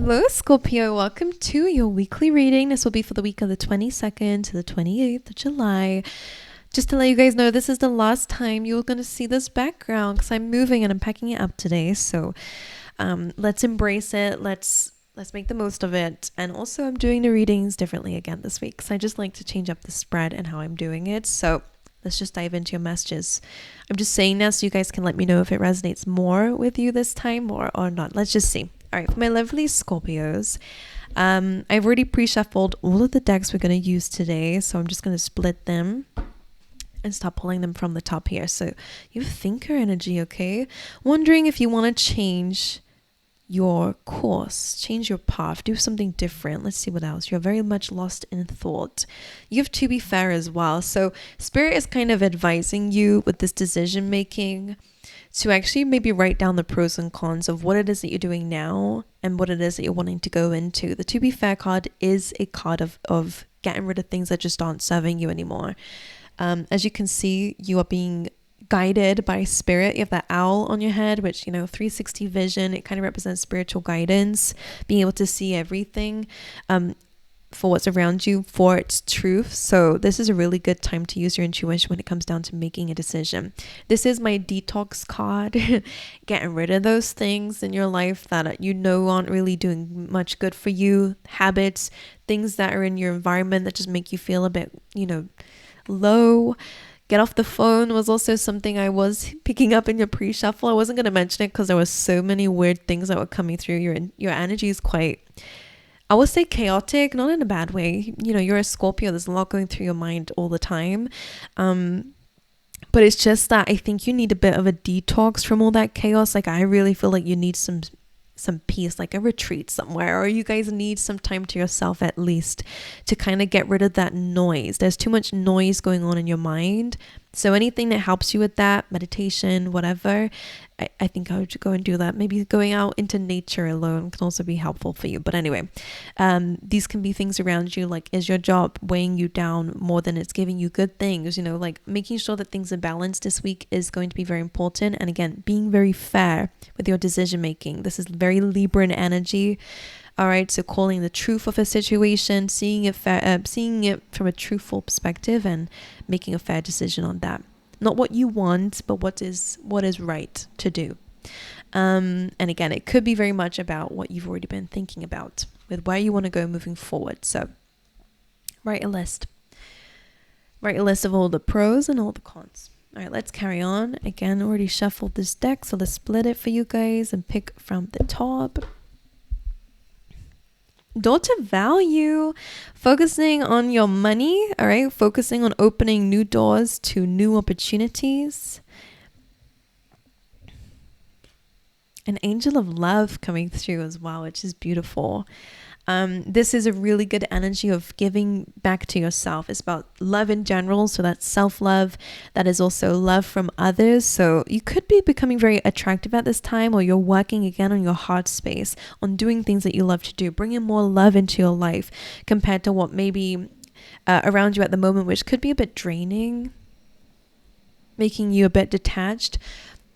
Hello, Scorpio. Welcome to your weekly reading. This will be for the week of the 22nd to the 28th of July. Just to let you guys know, this is the last time you're going to see this background because I'm moving and I'm packing it up today. So let's embrace it. Let's make the most of it. And also I'm doing the readings differently again this week because I just like to change up the spread and how I'm doing it. So let's just dive into your messages. I'm just saying that so you guys can let me know if it resonates more with you this time or not. Let's just see. All right, for my lovely Scorpios, I've already pre-shuffled all of the decks we're going to use today. So I'm just going to split them and start pulling them from the top here. So you have thinker energy, okay? Wondering if you want to change your course, change your path, do something different. Let's see what else. You're very much lost in thought. You have to be fair as well. So Spirit is kind of advising you with this decision making to actually maybe write down the pros and cons of what it is that you're doing now and what it is that you're wanting to go into. The To Be Fair card is a card of getting rid of things that just aren't serving you anymore. As you can see, you are being guided by spirit. You have that owl on your head, which, 360 vision, it kind of represents spiritual guidance, being able to see everything for what's around you for its truth. So this is a really good time to use your intuition when it comes down to making a decision. This is my detox card, getting rid of those things in your life that aren't really doing much good for you, habits, things that are in your environment that just make you feel a bit, low. Get off the phone was also something I was picking up in your pre-shuffle. I wasn't going to mention it because there were so many weird things that were coming through. Your energy is quite, I would say, chaotic, not in a bad way. You're a Scorpio. There's a lot going through your mind all the time. But it's just that I think you need a bit of a detox from all that chaos. Like, I really feel like you need some peace, like a retreat somewhere, or you guys need some time to yourself at least to kind of get rid of that noise. There's too much noise going on in your mind. So anything that helps you with that, meditation, whatever, I think I would go and do that. Maybe going out into nature alone can also be helpful for you. But anyway, these can be things around you, like, is your job weighing you down more than it's giving you good things? Like making sure that things are balanced this week is going to be very important. And again, being very fair with your decision making. This is very Libran energy. All right, so calling the truth of a situation, seeing it from a truthful perspective and making a fair decision on that. Not what you want, but what is right to do. And again, it could be very much about what you've already been thinking about with where you want to go moving forward. So write a list. Write a list of all the pros and all the cons. All right, let's carry on. Again, already shuffled this deck, so let's split it for you guys and pick from the top. Daughter value, focusing on your money, all right? Focusing on opening new doors to new opportunities. An angel of love coming through as well, which is beautiful. This is a really good energy of giving back to yourself. It's about love in general. So that's self-love. That is also love from others. So you could be becoming very attractive at this time, or you're working again on your heart space, on doing things that you love to do, bringing more love into your life compared to what maybe around you at the moment, which could be a bit draining, making you a bit detached.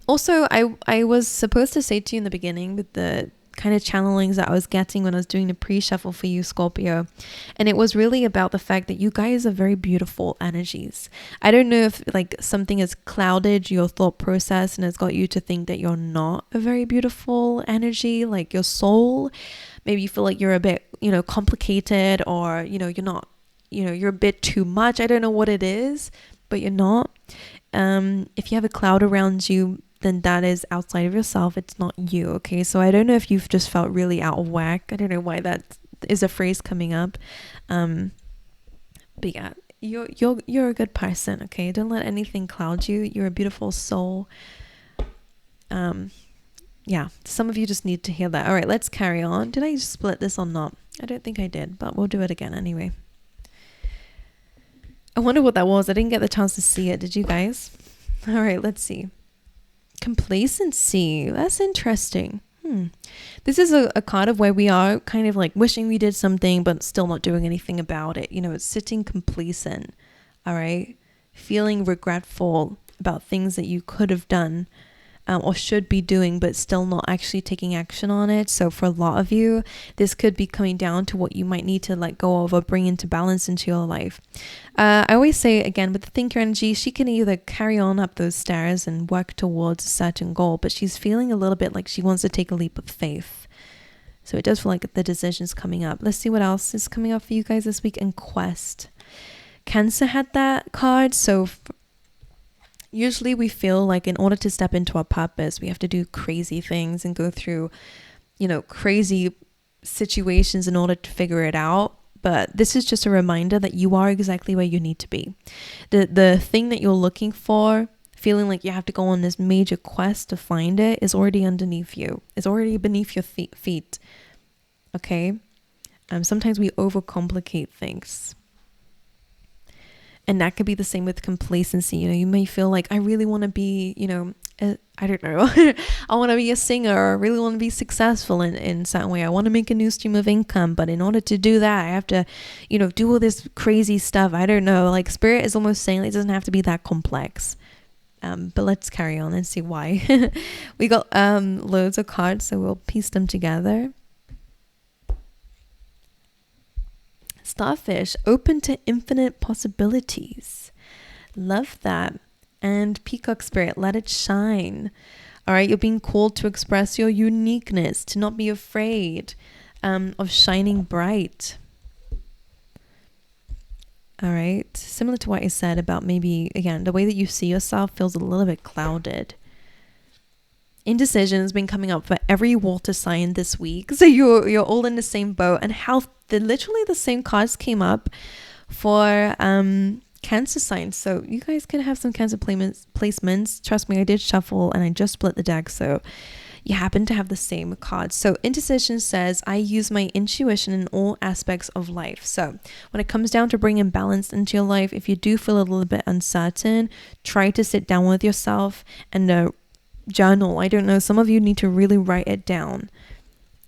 Also, I was supposed to say to you in the beginning with the kind of channelings that I was getting when I was doing the pre-shuffle for you, Scorpio, and it was really about the fact that you guys are very beautiful energies. I don't know if like something has clouded your thought process and has got you to think that you're not a very beautiful energy, like your soul. Maybe you feel like you're a bit, complicated, or you're not, you're a bit too much. I don't know what it is, but you're not. If you have a cloud around you, then that is outside of yourself. It's not you, okay? So I don't know if you've just felt really out of whack. I don't know why that is a phrase coming up. But yeah, you're a good person, okay? Don't let anything cloud you. You're a beautiful soul. Yeah, some of you just need to hear that. All right, let's carry on. Did I split this or not? I don't think I did, but we'll do it again anyway. I wonder what that was. I didn't get the chance to see it. Did you guys? All right, let's see. Complacency. That's interesting. This is a card of where we are kind of like wishing we did something but still not doing anything about it. It's sitting complacent. All right. Feeling regretful about things that you could have done or should be doing, but still not actually taking action on it. So for a lot of you, this could be coming down to what you might need to let go of or bring into balance into your life. I always say, again, with the thinker energy, she can either carry on up those stairs and work towards a certain goal, but she's feeling a little bit like she wants to take a leap of faith. So it does feel like the decision's coming up. Let's see what else is coming up for you guys this week. And Quest. Cancer had that card. So usually we feel like in order to step into our purpose, we have to do crazy things and go through, crazy situations in order to figure it out. But this is just a reminder that you are exactly where you need to be. The thing that you're looking for, feeling like you have to go on this major quest to find it, is already underneath you. It's already beneath your feet. Okay? Sometimes we overcomplicate things. And that could be the same with complacency. You may feel like, I really want to be, I don't know, I want to be a singer, or I really want to be successful in some way. I want to make a new stream of income. But in order to do that, I have to, do all this crazy stuff. I don't know. Like Spirit is almost saying it doesn't have to be that complex. But let's carry on and see why. We got loads of cards, so we'll piece them together. Starfish, open to infinite possibilities. Love that. And Peacock Spirit, let it shine. All right, you're being called to express your uniqueness, to not be afraid of shining bright. All right, similar to what I said about maybe, again, the way that you see yourself feels a little bit clouded. Indecision has been coming up for every water sign this week. So you're all in the same boat. And health, literally the same cards came up for Cancer signs. So you guys can have some Cancer placements. Trust me, I did shuffle and I just split the deck. So you happen to have the same cards. So indecision says, I use my intuition in all aspects of life. So when it comes down to bringing balance into your life, if you do feel a little bit uncertain, try to sit down with yourself and journal. I don't know, some of you need to really write it down.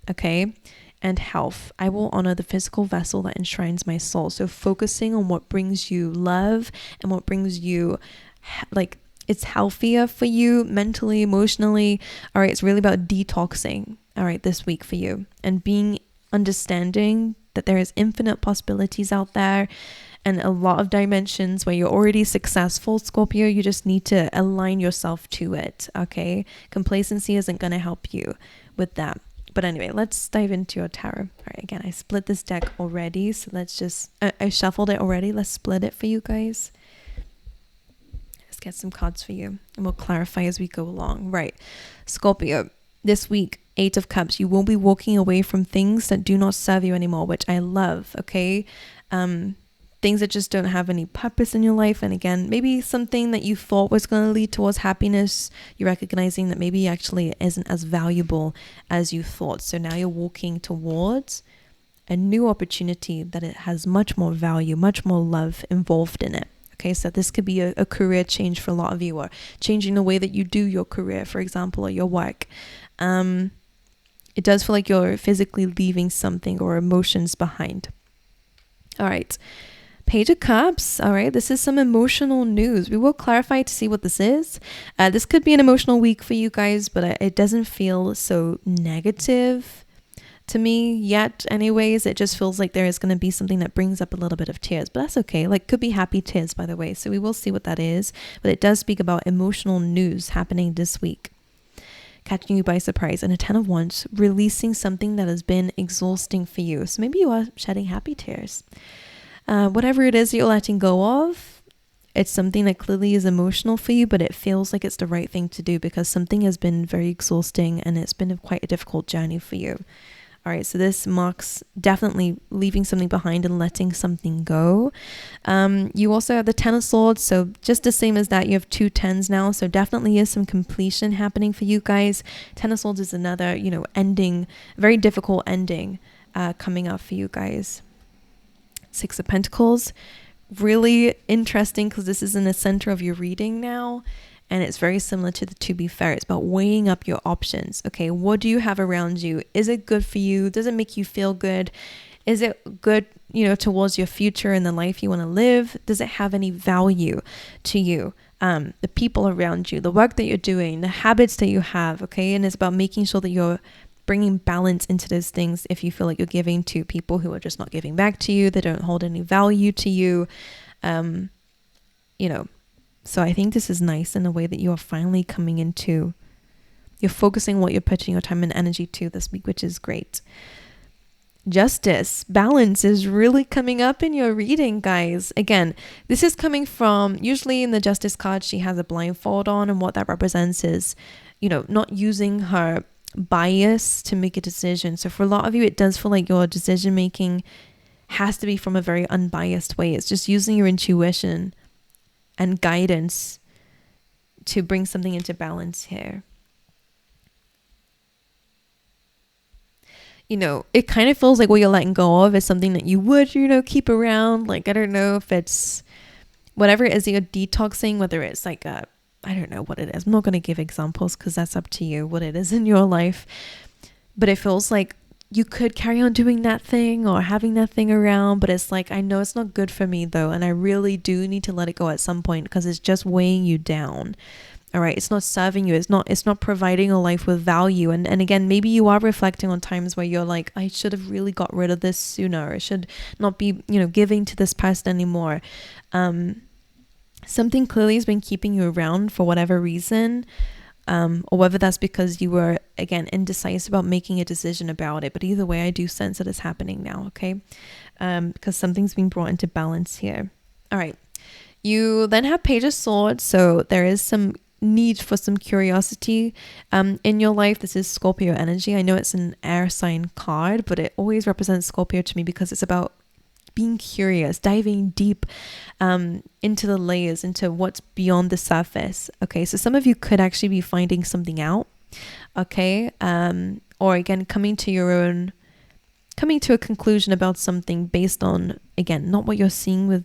Okay. And health, I will honor the physical vessel that enshrines my soul. So focusing on what brings you love and what brings you, like, it's healthier for you mentally, emotionally. All right, it's really about detoxing, all right, this week for you, and being understanding that there is infinite possibilities out there and a lot of dimensions where you're already successful, Scorpio. You just need to align yourself to it, okay? Complacency isn't going to help you with that. But anyway, let's dive into your tarot. All right, again, I split this deck already, so let's just, I shuffled it already. Let's split it for you guys. Let's get some cards for you, and we'll clarify as we go along. Right, Scorpio, this week, 8 of Cups, you will be walking away from things that do not serve you anymore, which I love, okay? Things that just don't have any purpose in your life. And again, maybe something that you thought was going to lead towards happiness, you're recognizing that maybe actually it isn't as valuable as you thought. So now you're walking towards a new opportunity that it has much more value, much more love involved in it. Okay, so this could be a career change for a lot of you, or changing the way that you do your career, for example, or your work. It does feel like you're physically leaving something or emotions behind. All right. Page of Cups. All right, this is some emotional news. We will clarify to see what this is. This could be an emotional week for you guys, but it doesn't feel so negative to me yet. Anyways, it just feels like there is going to be something that brings up a little bit of tears, but that's okay. Like, could be happy tears, by the way. So we will see what that is, but it does speak about emotional news happening this week. Catching you by surprise. And a 10 of Wands, releasing something that has been exhausting for you. So maybe you are shedding happy tears. Whatever it is that you're letting go of, it's something that clearly is emotional for you, but it feels like it's the right thing to do because something has been very exhausting and it's been quite a difficult journey for you. All right, so this marks definitely leaving something behind and letting something go. You also have the 10 of Swords, so just the same as that, you have 2 10s now, so definitely is some completion happening for you guys. 10 of Swords is another, ending, very difficult ending coming up for you guys. 6 of Pentacles, really interesting because this is in the center of your reading now, and it's very similar to the To Be Fair. It's about weighing up your options. Okay, what do you have around you? Is it good for you? Does it make you feel good? Is it good, towards your future and the life you want to live? Does it have any value to you? the people around you, the work that you're doing, the habits that you have, okay? And it's about making sure that you're bringing balance into those things. If you feel like you're giving to people who are just not giving back to you, they don't hold any value to you, so I think this is nice in the way that you're finally coming into, you're focusing what you're putting your time and energy to this week, which is great. Justice, balance is really coming up in your reading, guys. Again, this is coming from, usually in the Justice card, she has a blindfold on, and what that represents is, not using her bias to make a decision. So for a lot of you, it does feel like your decision making has to be from a very unbiased way. It's just using your intuition and guidance to bring something into balance here. It kind of feels like what you're letting go of is something that you would, keep around. Like, I don't know if it's whatever it is that you're detoxing, whether it's like I don't know what it is. I'm not going to give examples because that's up to you, what it is in your life. But it feels like you could carry on doing that thing or having that thing around. But it's like, I know it's not good for me though. And I really do need to let it go at some point because it's just weighing you down. All right, it's not serving you. It's not providing a life with value. And again, maybe you are reflecting on times where you're like, I should have really got rid of this sooner. I should not be, giving to this person anymore. Something clearly has been keeping you around for whatever reason, or whether that's because you were, again, indecisive about making a decision about it. But either way, I do sense that it's happening now, okay? Because something's being brought into balance here. All right. You then have Page of Swords. So there is some need for some curiosity in your life. This is Scorpio energy. I know it's an air sign card, but it always represents Scorpio to me because it's about being curious, diving deep into the layers, into what's beyond the surface. Okay, so some of you could actually be finding something out, okay, or again coming to a conclusion about something based on, again, not what you're seeing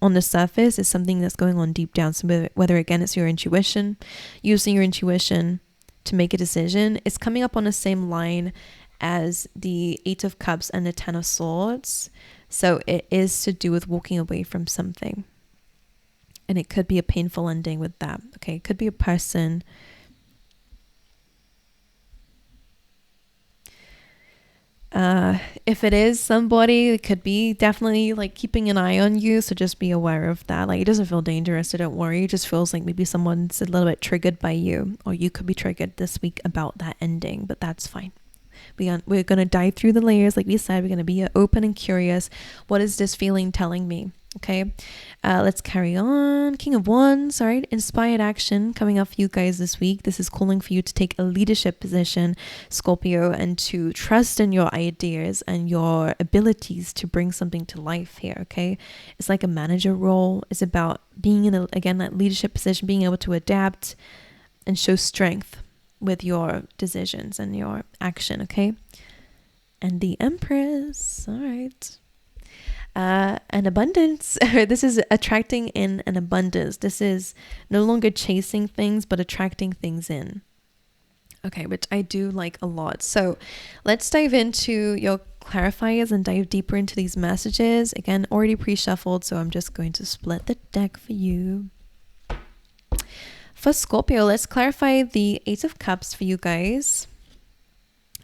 on the surface. Is something that's going on deep down. So whether again it's your intuition, using your intuition to make a decision. It's coming up on the same line as the 8 of Cups and the 10 of Swords. So it is to do with walking away from something. And it could be a painful ending with that. Okay, it could be a person. If it is somebody, it could be definitely like keeping an eye on you. So just be aware of that. Like, it doesn't feel dangerous, so don't worry. It just feels like maybe someone's a little bit triggered by you, or you could be triggered this week about that ending, but that's fine. We're going to dive through the layers. Like we said, we're going to be open and curious. What is this feeling telling me? Okay, let's carry on. King of Wands, all right, inspired action coming up for you guys this week. This is calling for you to take a leadership position, Scorpio, and to trust in your ideas and your abilities to bring something to life here, okay? It's like a manager role. It's about being in, that leadership position, being able to adapt and show strength with your decisions and your action, okay? And the Empress, all right. An abundance. This is attracting in an abundance. This is no longer chasing things, but attracting things in. Okay, which I do like a lot. So let's dive into your clarifiers and dive deeper into these messages. Again, already pre-shuffled, so I'm just going to split the deck for you. For Scorpio, let's clarify the 8 of Cups for you guys.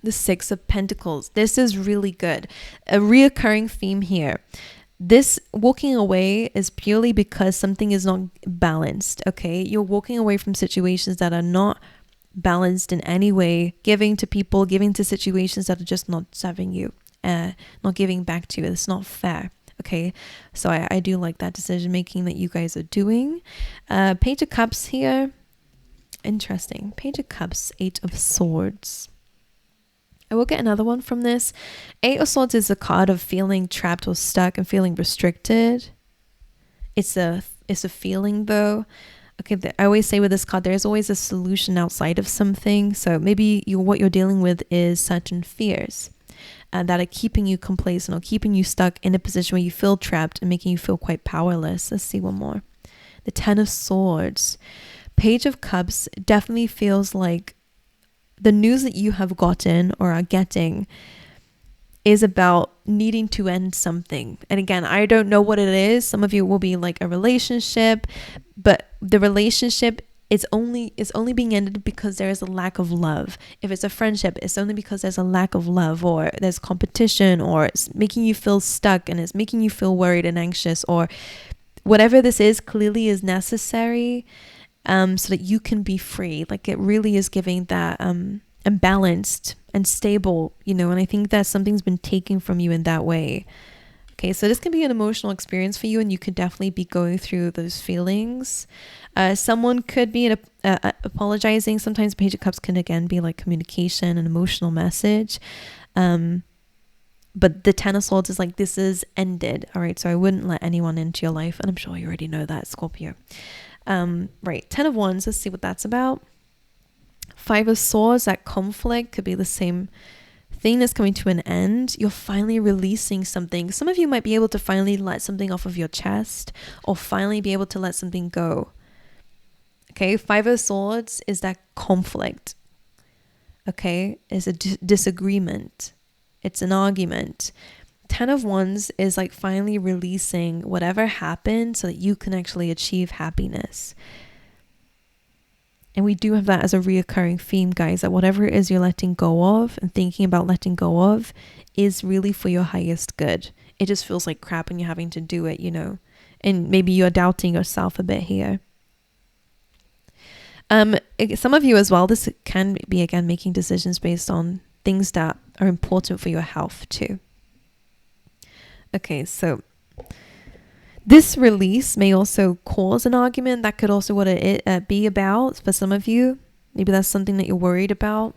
The 6 of Pentacles. This is really good. A reoccurring theme here. This walking away is purely because something is not balanced, okay? You're walking away from situations that are not balanced in any way, giving to people, giving to situations that are just not serving you, not giving back to you. It's not fair, okay? So I do like that decision making that you guys are doing. Page of Cups here. Interesting. Page of Cups, 8 of Swords. I will get another one from this. 8 of Swords is a card of feeling trapped or stuck and feeling restricted. It's a feeling though. Okay, I always say with this card, there's always a solution outside of something. So maybe what you're dealing with is certain fears that are keeping you complacent or keeping you stuck in a position where you feel trapped and making you feel quite powerless. Let's see one more. The 10 of Swords. Page of Cups definitely feels like the news that you have gotten or are getting is about needing to end something. And again, I don't know what it is. Some of you will be like a relationship, but the relationship is only being ended because there is a lack of love. If it's a friendship, it's only because there's a lack of love, or there's competition, or it's making you feel stuck and it's making you feel worried and anxious, or whatever this is clearly is necessary, so that you can be free. Like it really is giving that and balanced and stable, and I think that something's been taken from you in that way. Okay, so this can be an emotional experience for you, and you could definitely be going through those feelings. Someone could be apologizing. Sometimes Page of Cups can again be like communication, an emotional message. But the Ten of Swords is like, this is ended. All right, so I wouldn't let anyone into your life, and I'm sure you already know that, Scorpio. Right, Ten of Wands, let's see what that's about. Five of Swords, that conflict could be the same thing that's coming to an end. You're finally releasing something. Some of you might be able to finally let something off of your chest, or finally be able to let something go. Okay, Five of Swords is that conflict. Okay, it's a disagreement. It's an argument. Ten of Wands is like finally releasing whatever happened so that you can actually achieve happiness. And we do have that as a reoccurring theme, guys, that whatever it is you're letting go of and thinking about letting go of is really for your highest good. It just feels like crap when you're having to do it, and maybe you're doubting yourself a bit here. Some of you as well, this can be, again, making decisions based on things that are important for your health too. Okay, so this release may also cause an argument. That could also what it be about for some of you. Maybe that's something that you're worried about.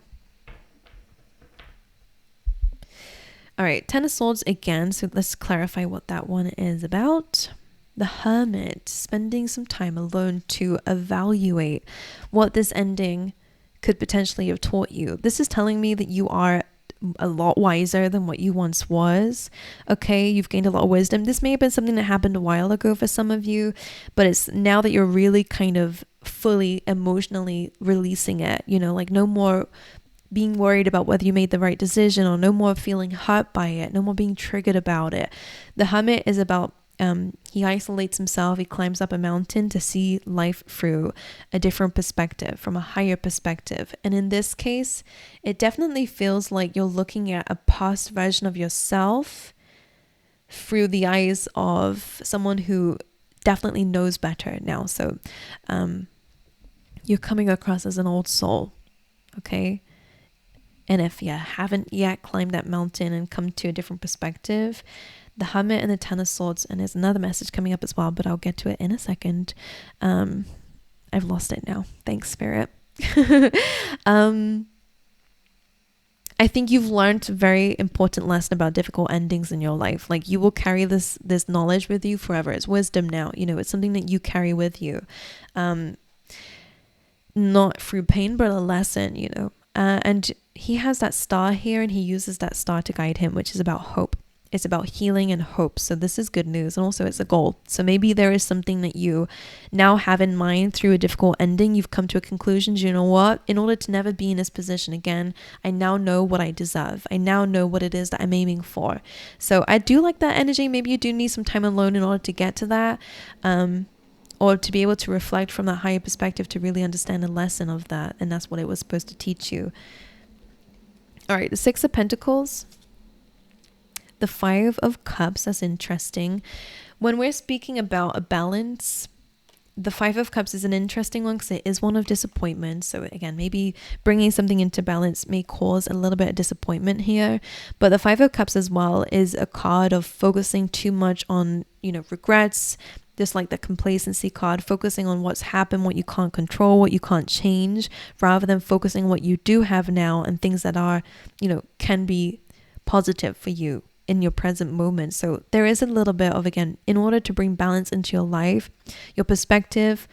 All right, Ten of Swords again. So let's clarify what that one is about. The Hermit, spending some time alone to evaluate what this ending could potentially have taught you. This is telling me that you are a lot wiser than what you once was. Okay, you've gained a lot of wisdom. This may have been something that happened a while ago for some of you, but it's now that you're really kind of fully emotionally releasing it, like no more being worried about whether you made the right decision, or no more feeling hurt by it, no more being triggered about it. The Hermit is about he isolates himself. He climbs up a mountain to see life through a different perspective, from a higher perspective. And in this case, it definitely feels like you're looking at a past version of yourself through the eyes of someone who definitely knows better now. So you're coming across as an old soul, okay? And if you haven't yet climbed that mountain and come to a different perspective, the Hermit and the Ten of Swords, and there's another message coming up as well, but I'll get to it in a second. I've lost it now. Thanks, Spirit. I think you've learned a very important lesson about difficult endings in your life. Like, you will carry this knowledge with you forever. It's wisdom now. It's something that you carry with you. Not through pain, but a lesson, and he has that star here, and he uses that star to guide him, which is about hope. It's about healing and hope. So this is good news. And also it's a goal. So maybe there is something that you now have in mind through a difficult ending. You've come to a conclusion. You know what? In order to never be in this position again, I now know what I deserve. I now know what it is that I'm aiming for. So I do like that energy. Maybe you do need some time alone in order to get to that. Or to be able to reflect from that higher perspective to really understand the lesson of that. And that's what it was supposed to teach you. All right, the Six of Pentacles. The Five of Cups, that's interesting. When we're speaking about a balance, the Five of Cups is an interesting one because it is one of disappointment. So again, maybe bringing something into balance may cause a little bit of disappointment here. But the Five of Cups as well is a card of focusing too much on, regrets, just like the complacency card, focusing on what's happened, what you can't control, what you can't change, rather than focusing on what you do have now and things that are, can be positive for you in your present moment. So there is a little bit of, again, in order to bring balance into your life, your perspective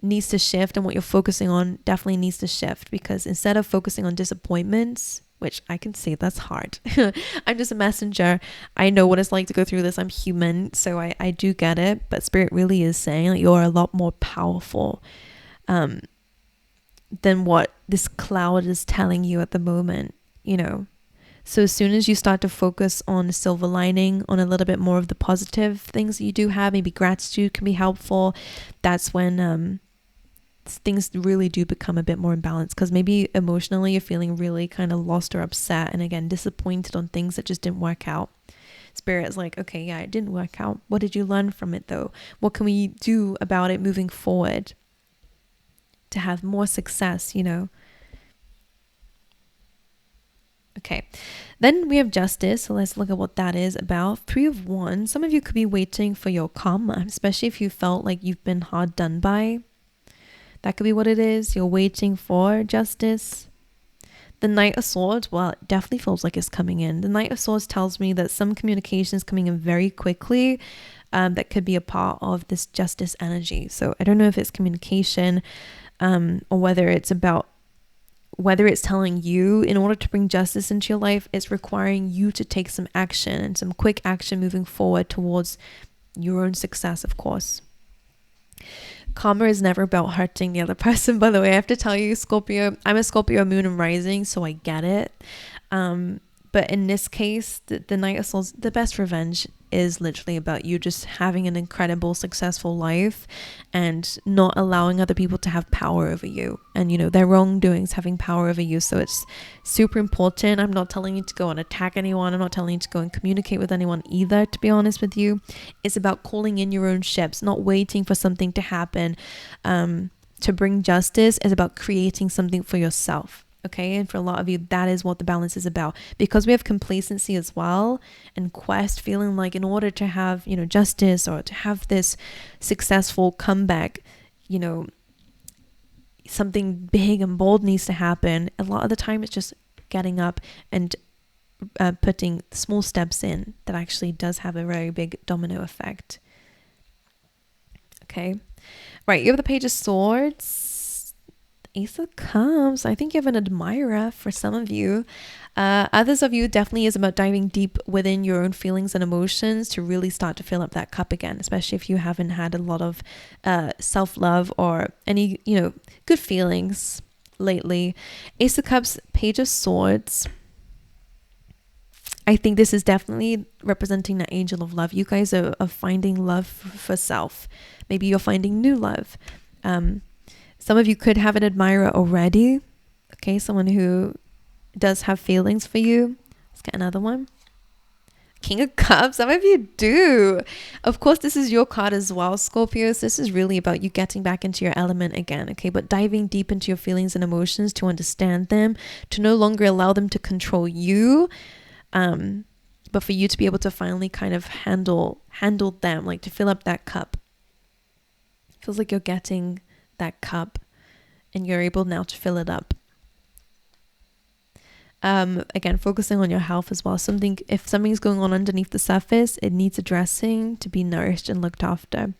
needs to shift, and what you're focusing on definitely needs to shift, because instead of focusing on disappointments, which I can say that's hard. I'm just a messenger. I know what it's like to go through this. I'm human, so I do get it. But Spirit really is saying that you're a lot more powerful than what this cloud is telling you at the moment, So as soon as you start to focus on the silver lining, on a little bit more of the positive things that you do have, maybe gratitude can be helpful. That's when things really do become a bit more imbalanced, because maybe emotionally you're feeling really kind of lost or upset, and again, disappointed on things that just didn't work out. Spirit is like, okay, yeah, it didn't work out. What did you learn from it though? What can we do about it moving forward to have more success, you know? Okay, then we have justice. So let's look at what that is about. 3 of Wands. Some of you could be waiting for your karma, especially if you felt like you've been hard done by. That could be what it is. You're waiting for justice. The Knight of Swords, well, it definitely feels like it's coming in. The Knight of Swords tells me that some communication is coming in very quickly. That could be a part of this justice energy. So I don't know if it's communication, or whether it's telling you, in order to bring justice into your life, it's requiring you to take some action, and some quick action moving forward towards your own success, of course. Karma is never about hurting the other person, by the way. I have to tell you, Scorpio, I'm a Scorpio moon and rising, so I get it. But in this case, the Knight of Swords, the best revenge is literally about you just having an incredible, successful life and not allowing other people to have power over you. And, you know, their wrongdoings having power over you. So it's super important. I'm not telling you to go and attack anyone. I'm not telling you to go and communicate with anyone either, to be honest with you. It's about calling in your own ships, not waiting for something to happen. To bring justice is about creating something for yourself. Okay, and for a lot of you, that is what the balance is about. Because we have complacency as well, and quest, feeling like in order to have, you know, justice or to have this successful comeback, you know, something big and bold needs to happen. A lot of the time it's just getting up and putting small steps in that actually does have a very big domino effect. Okay, right, you have the Page of Swords, Ace of Cups. I think you have an admirer for some of you. Others of you, definitely is about diving deep within your own feelings and emotions to really start to fill up that cup again, especially if you haven't had a lot of self-love or any, you know, good feelings lately. Ace of Cups, Page of Swords. I think this is definitely representing the angel of love. You guys are finding love for self. Maybe you're finding new love. Some of you could have an admirer already. Okay, someone who does have feelings for you. Let's get another one. King of Cups. Some of you do. Of course, this is your card as well, Scorpios. This is really about you getting back into your element again, okay? But diving deep into your feelings and emotions to understand them, to no longer allow them to control you, but for you to be able to finally kind of handle them, like to fill up that cup. It feels like you're getting that cup and you're able now to fill it up. Again, focusing on your health as well. If something's going on underneath the surface, it needs addressing to be nourished and looked after.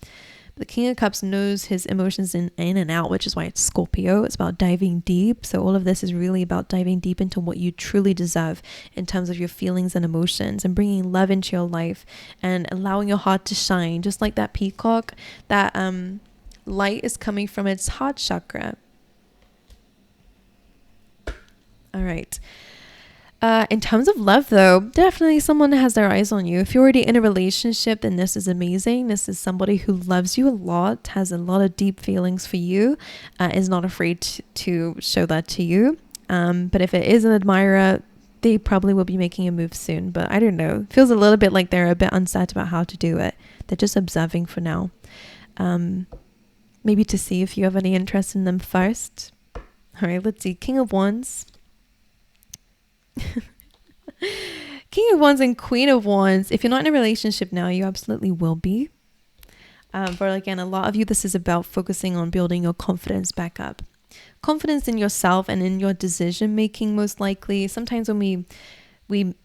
The King of Cups knows his emotions in and out, which is why it's Scorpio. It's about diving deep. So all of this is really about diving deep into what you truly deserve in terms of your feelings and emotions, and bringing love into your life and allowing your heart to shine. Just like that peacock, that light is coming from its heart chakra. All right. In terms of love, though, definitely someone has their eyes on you. If you're already in a relationship, then this is amazing. This is somebody who loves you a lot, has a lot of deep feelings for you, is not afraid to show that to you. But if it is an admirer, they probably will be making a move soon. But I don't know. It feels a little bit like they're a bit uncertain about how to do it. They're just observing for now. Maybe to see if you have any interest in them first. All right, let's see. King of Wands. King of Wands and Queen of Wands. If you're not in a relationship now, you absolutely will be. But again, a lot of you, this is about focusing on building your confidence back up. Confidence in yourself and in your decision making, most likely. Sometimes when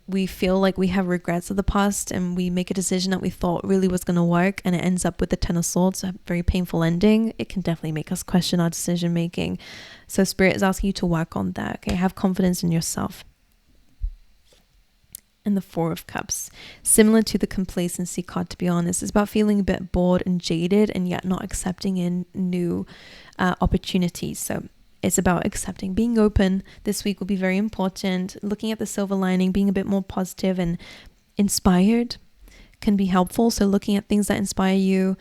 we feel like we have regrets of the past and we make a decision that we thought really was going to work and it ends up with the Ten of Swords, a very painful ending, it can definitely make us question our decision making. So Spirit is asking you to work on that. Okay, have confidence in yourself. And the Four of Cups, similar to the complacency card, to be honest, is about feeling a bit bored and jaded and yet not accepting in new opportunities. So It's about accepting, being open. This week will be very important. Looking at the silver lining, being a bit more positive and inspired can be helpful. So looking at things that inspire you,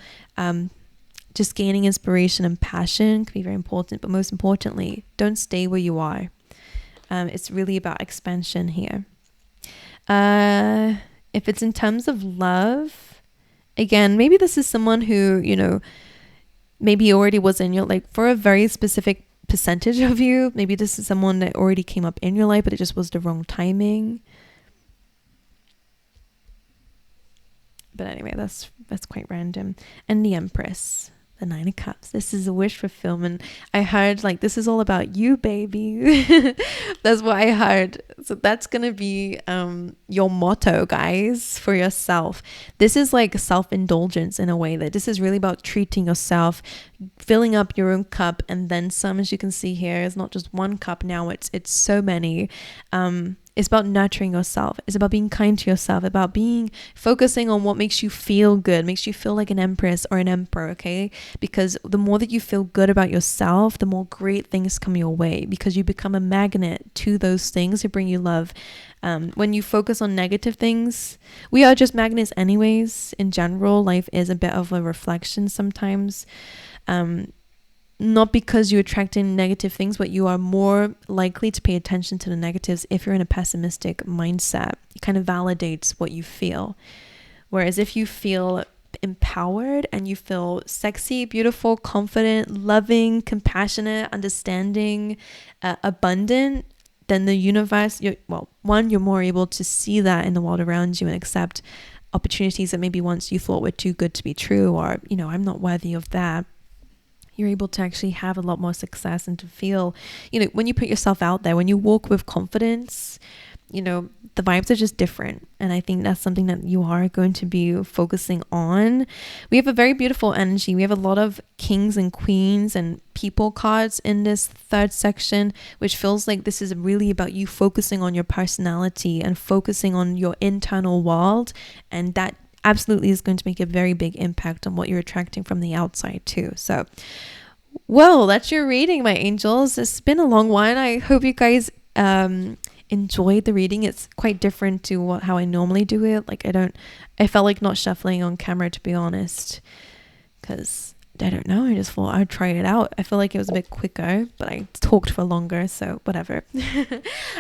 just gaining inspiration and passion can be very important. But most importantly, don't stay where you are. It's really about expansion here. If it's in terms of love, again, maybe this is someone who, you know, maybe already was in your, like, for a very specific percentage of you. Maybe this is someone that already came up in your life, but it just was the wrong timing. But anyway, that's quite random. And the Empress, the 9 of Cups. This is a wish fulfillment. I heard, like, this is all about you, baby. That's what I heard. So that's gonna be your motto, guys, for yourself. This is like self-indulgence in a way, that this is really about treating yourself, filling up your own cup and then some. As you can see here, it's not just one cup now, it's so many. It's about nurturing yourself. It's about being kind to yourself, about focusing on what makes you feel good, makes you feel like an empress or an emperor, okay? Because the more that you feel good about yourself, the more great things come your way, because you become a magnet to those things to bring you love. When you focus on negative things, we are just magnets anyways. In general, life is a bit of a reflection sometimes. Not because you attract in negative things, but you are more likely to pay attention to the negatives if you're in a pessimistic mindset. It kind of validates what you feel. Whereas if you feel empowered and you feel sexy, beautiful, confident, loving, compassionate, understanding, abundant, then the universe, you're more able to see that in the world around you and accept opportunities that maybe once you thought were too good to be true, or, you know, I'm not worthy of that. You're able to actually have a lot more success and to feel, you know, when you put yourself out there, when you walk with confidence, you know, the vibes are just different. And I think that's something that you are going to be focusing on. We have a very beautiful energy. We have a lot of kings and queens and people cards in this third section, which feels like this is really about you focusing on your personality and focusing on your internal world. And that absolutely is going to make a very big impact on what you're attracting from the outside too. So, well, that's your reading, my angels. It's been a long one. I hope you guys enjoyed the reading. It's quite different to how I normally do it. Like, I felt like not shuffling on camera, to be honest, because I don't know, I just thought I'd try it out. I feel like it was a bit quicker, but I talked for longer, so whatever.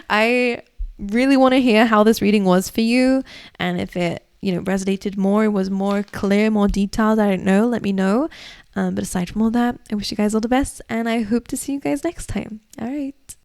I really want to hear how this reading was for you, and if it, you know, resonated more, was more clear, more detailed, I don't know, let me know. But aside from all that, I wish you guys all the best, and I hope to see you guys next time. All right.